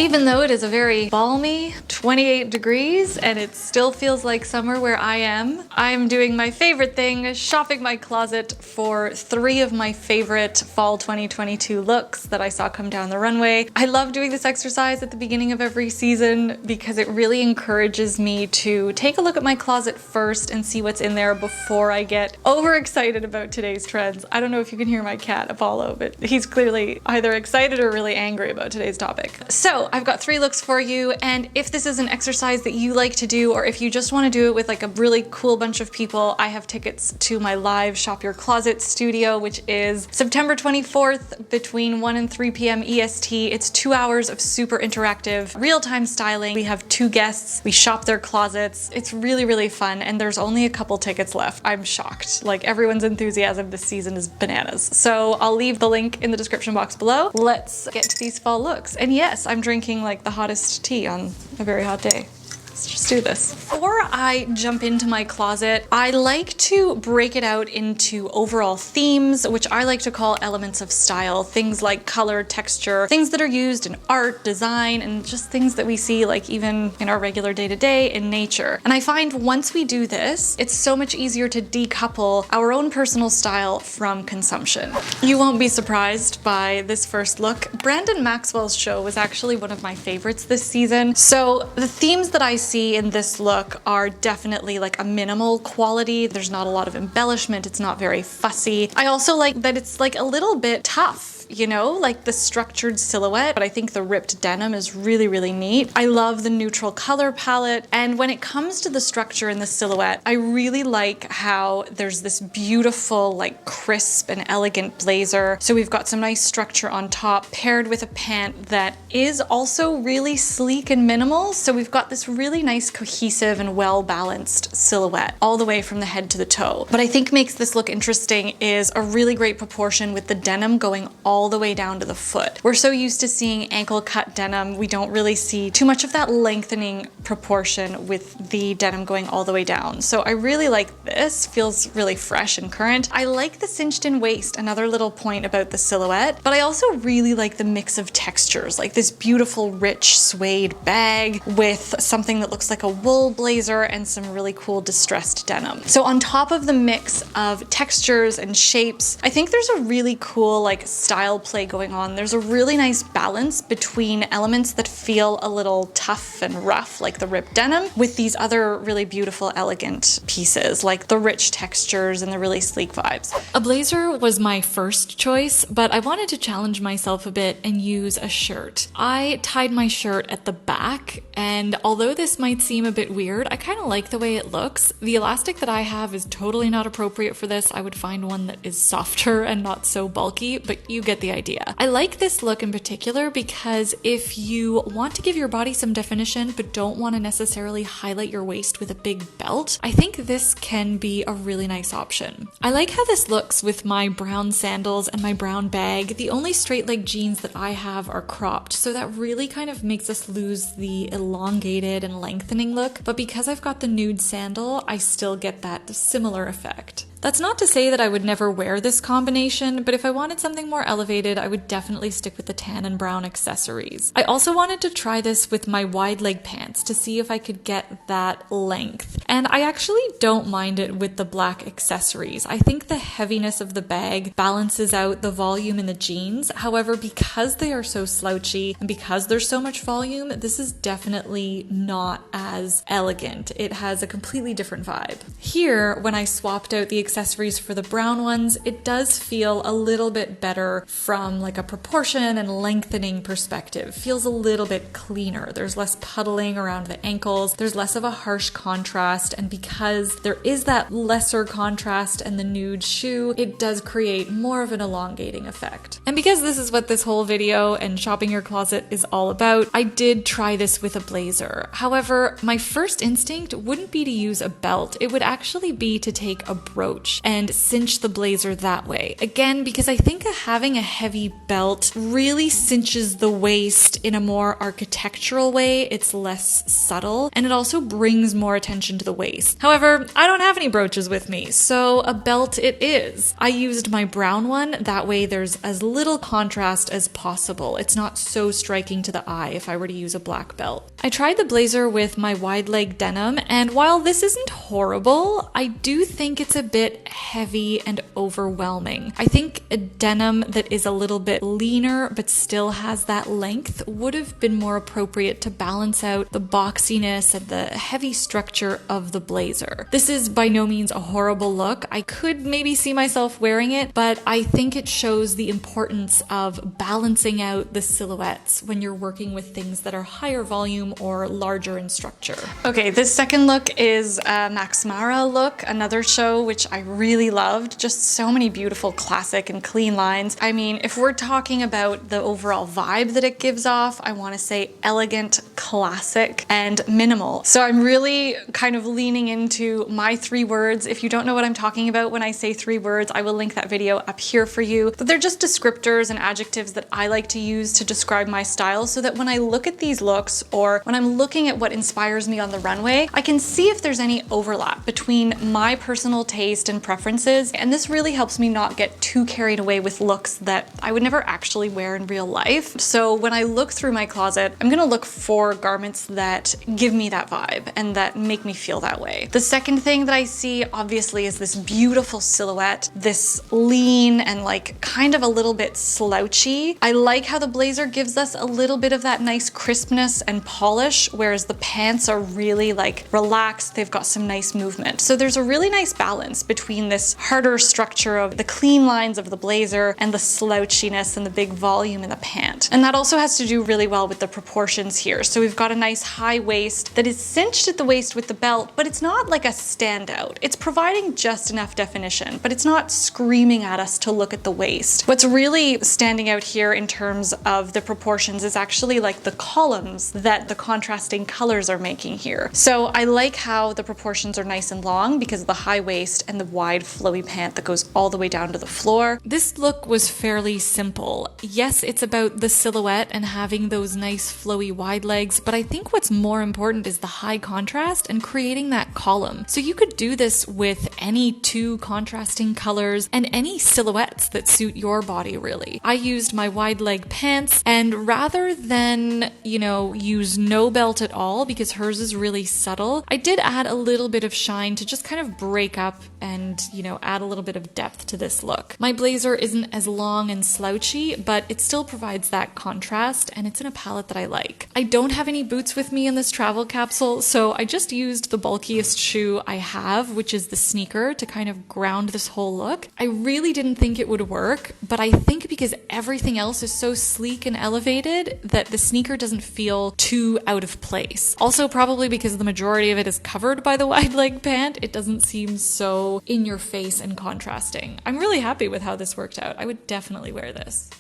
Even though it is a very balmy 28 degrees and it still feels like summer where I am doing my favorite thing, shopping my closet for 3 of my favorite fall 2022 looks that I saw come down the runway. I love doing this exercise at the beginning of every season because it really encourages me to take a look at my closet first and see what's in there before I get overexcited about today's trends. I don't know if you can hear my cat Apollo, but he's clearly either excited or really angry about today's topic. So I've got 3 looks for you, and if this is an exercise that you like to do, or if you just want to do it with like a really cool bunch of people, I have tickets to my live Shop Your Closet studio, which is September 24th between 1 and 3 p.m. EST. It's 2 hours of super interactive, real-time styling. We have 2 guests, we shop their closets. It's really, really fun, and there's only a couple tickets left. I'm shocked. Like, everyone's enthusiasm this season is bananas. So I'll leave the link in the description box below. Let's get to these fall looks. And yes, I'm drinking like the hottest tea on a very hot day. Let's just do this. Before I jump into my closet, I like to break it out into overall themes, which I like to call elements of style. Things like color, texture, things that are used in art, design, and just things that we see like even in our regular day-to-day in nature. And I find once we do this, it's so much easier to decouple our own personal style from consumption. You won't be surprised by this first look. Brandon Maxwell's show was actually one of my favorites this season. So the themes that I see in this look are definitely like a minimal quality. There's not a lot of embellishment. It's not very fussy. I also like that it's like a little bit tough, you know, like the structured silhouette, but I think the ripped denim is really, really neat. I love the neutral color palette. And when it comes to the structure in the silhouette, I really like how there's this beautiful, like crisp and elegant blazer. So we've got some nice structure on top paired with a pant that is also really sleek and minimal. So we've got this really nice cohesive and well-balanced silhouette all the way from the head to the toe. What I think makes this look interesting is a really great proportion with the denim going all the way down to the foot. We're so used to seeing ankle cut denim, we don't really see too much of that lengthening proportion with the denim going all the way down. So I really like this, feels really fresh and current. I like the cinched in waist, another little point about the silhouette, but I also really like the mix of textures, like this beautiful rich suede bag with something that looks like a wool blazer and some really cool distressed denim. So on top of the mix of textures and shapes, I think there's a really cool like style play going on. There's a really nice balance between elements that feel a little tough and rough, like the ripped denim, with these other really beautiful, elegant pieces, like the rich textures and the really sleek vibes. A blazer was my first choice, but I wanted to challenge myself a bit and use a shirt. I tied my shirt at the back, and although this might seem a bit weird, I kind of like the way it looks. The elastic that I have is totally not appropriate for this. I would find one that is softer and not so bulky, but you get the idea. I like this look in particular because if you want to give your body some definition but don't want to necessarily highlight your waist with a big belt, I think this can be a really nice option. I like how this looks with my brown sandals and my brown bag. The only straight leg jeans that I have are cropped, so that really kind of makes us lose the elongated and lengthening look, but because I've got the nude sandal, I still get that similar effect. That's not to say that I would never wear this combination, but if I wanted something more elevated, I would definitely stick with the tan and brown accessories. I also wanted to try this with my wide leg pants to see if I could get that length. And I actually don't mind it with the black accessories. I think the heaviness of the bag balances out the volume in the jeans. However, because they are so slouchy and because there's so much volume, this is definitely not as elegant. It has a completely different vibe. Here, when I swapped out the accessories for the brown ones, it does feel a little bit better from like a proportion and lengthening perspective. Feels a little bit cleaner. There's less puddling around the ankles. There's less of a harsh contrast, and because there is that lesser contrast and the nude shoe, it does create more of an elongating effect. And because this is what this whole video and shopping your closet is all about, I did try this with a blazer. However, my first instinct wouldn't be to use a belt. It would actually be to take a brooch and cinch the blazer that way. Again, because I think having a heavy belt really cinches the waist in a more architectural way. It's less subtle, and it also brings more attention to the the waist. However, I don't have any brooches with me, so a belt it is. I used my brown one, that way there's as little contrast as possible. It's not so striking to the eye if I were to use a black belt. I tried the blazer with my wide leg denim, and while this isn't horrible, I do think it's a bit heavy and overwhelming. I think a denim that is a little bit leaner but still has that length would have been more appropriate to balance out the boxiness and the heavy structure of the blazer. This is by no means a horrible look. I could maybe see myself wearing it, but I think it shows the importance of balancing out the silhouettes when you're working with things that are higher volume or larger in structure. Okay, this second look is a Max Mara look, another show which I really loved. Just so many beautiful classic and clean lines. I mean, if we're talking about the overall vibe that it gives off, I want to say elegant, classic, and minimal. So I'm really kind of leaning into my 3 words. If you don't know what I'm talking about when I say 3 words, I will link that video up here for you. But they're just descriptors and adjectives that I like to use to describe my style, so that when I look at these looks or when I'm looking at what inspires me on the runway, I can see if there's any overlap between my personal taste and preferences. And this really helps me not get too carried away with looks that I would never actually wear in real life. So when I look through my closet, I'm gonna look for garments that give me that vibe and that make me feel that way. The second thing that I see obviously is this beautiful silhouette, this lean and like kind of a little bit slouchy. I like how the blazer gives us a little bit of that nice crispness and polish, whereas the pants are really like relaxed. They've got some nice movement. So there's a really nice balance between this harder structure of the clean lines of the blazer and the slouchiness and the big volume in the pant. And that also has to do really well with the proportions here. So we've got a nice high waist that is cinched at the waist with the belt, but it's not like a standout. It's providing just enough definition, but it's not screaming at us to look at the waist. What's really standing out here in terms of the proportions is actually like the columns that the contrasting colors are making here. So I like how the proportions are nice and long because of the high waist and the wide flowy pant that goes all the way down to the floor. This look was fairly simple. Yes, it's about the silhouette and having those nice flowy wide legs, but I think what's more important is the high contrast and creating that column. So you could do this with any 2 contrasting colors and any silhouettes that suit your body really. I used my wide leg pants, and rather than, use no belt at all because hers is really subtle, I did add a little bit of shine to just kind of break up and, add a little bit of depth to this look. My blazer isn't as long and slouchy, but it still provides that contrast, and it's in a palette that I like. I don't have any boots with me in this travel capsule, so I just used the bulkiest shoe I have, which is the sneaker, to kind of ground this whole look. I really didn't think it would work, but I think because everything else is so sleek and elevated that the sneaker doesn't feel too out of place. Also, probably because the majority of it is covered by the wide leg pant, it doesn't seem so in your face and contrasting. I'm really happy with how this worked out. I would definitely wear this.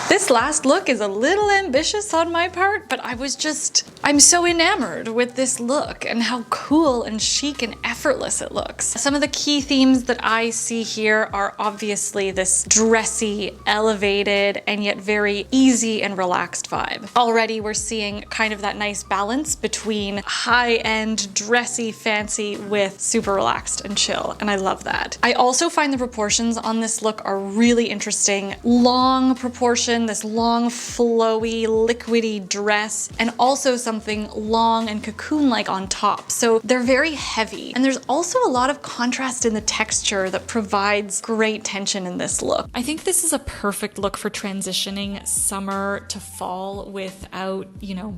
This last look is a little ambitious on my part, but I'm so enamored with this look and how cool and chic and effortless it looks. Some of the key themes that I see here are obviously this dressy, elevated, and yet very easy and relaxed vibe. Already we're seeing kind of that nice balance between high-end, dressy, fancy with super relaxed and chill, and I love that. I also find the proportions on this look are really interesting. Long proportions, this long, flowy, liquidy dress, and also something long and cocoon-like on top. So they're very heavy. And there's also a lot of contrast in the texture that provides great tension in this look. I think this is a perfect look for transitioning summer to fall without,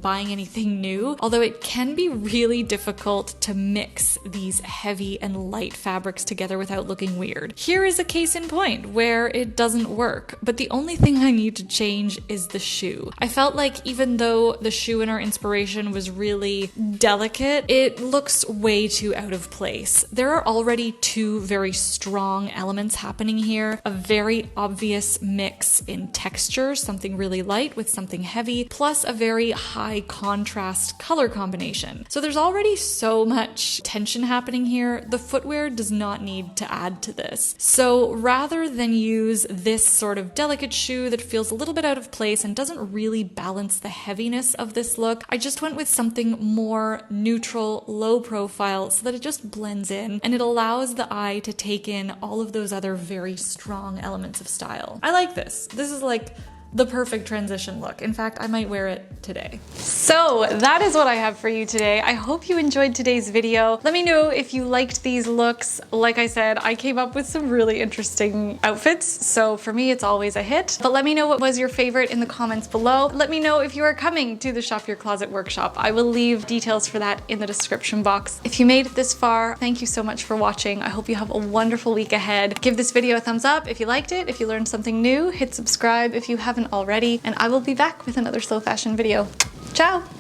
buying anything new. Although it can be really difficult to mix these heavy and light fabrics together without looking weird. Here is a case in point where it doesn't work, but the only thing I need to change is the shoe. I felt like even though the shoe in our inspiration was really delicate, it looks way too out of place. There are already 2 very strong elements happening here, a very obvious mix in texture, something really light with something heavy, plus a very high contrast color combination. So there's already so much tension happening here. The footwear does not need to add to this. So rather than use this sort of delicate shoe that feels feels a little bit out of place and doesn't really balance the heaviness of this look. I just went with something more neutral, low profile, so that it just blends in and it allows the eye to take in all of those other very strong elements of style. I like this. This is like the perfect transition look. In fact, I might wear it today. So that is what I have for you today. I hope you enjoyed today's video. Let me know if you liked these looks. Like I said, I came up with some really interesting outfits, so for me it's always a hit. But let me know what was your favorite in the comments below. Let me know if you are coming to the Shop Your Closet workshop. I will leave details for that in the description box. If you made it this far, thank you so much for watching. I hope you have a wonderful week ahead. Give this video a thumbs up if you liked it. If you learned something new, hit subscribe if you haven't already, and I will be back with another slow fashion video. Ciao!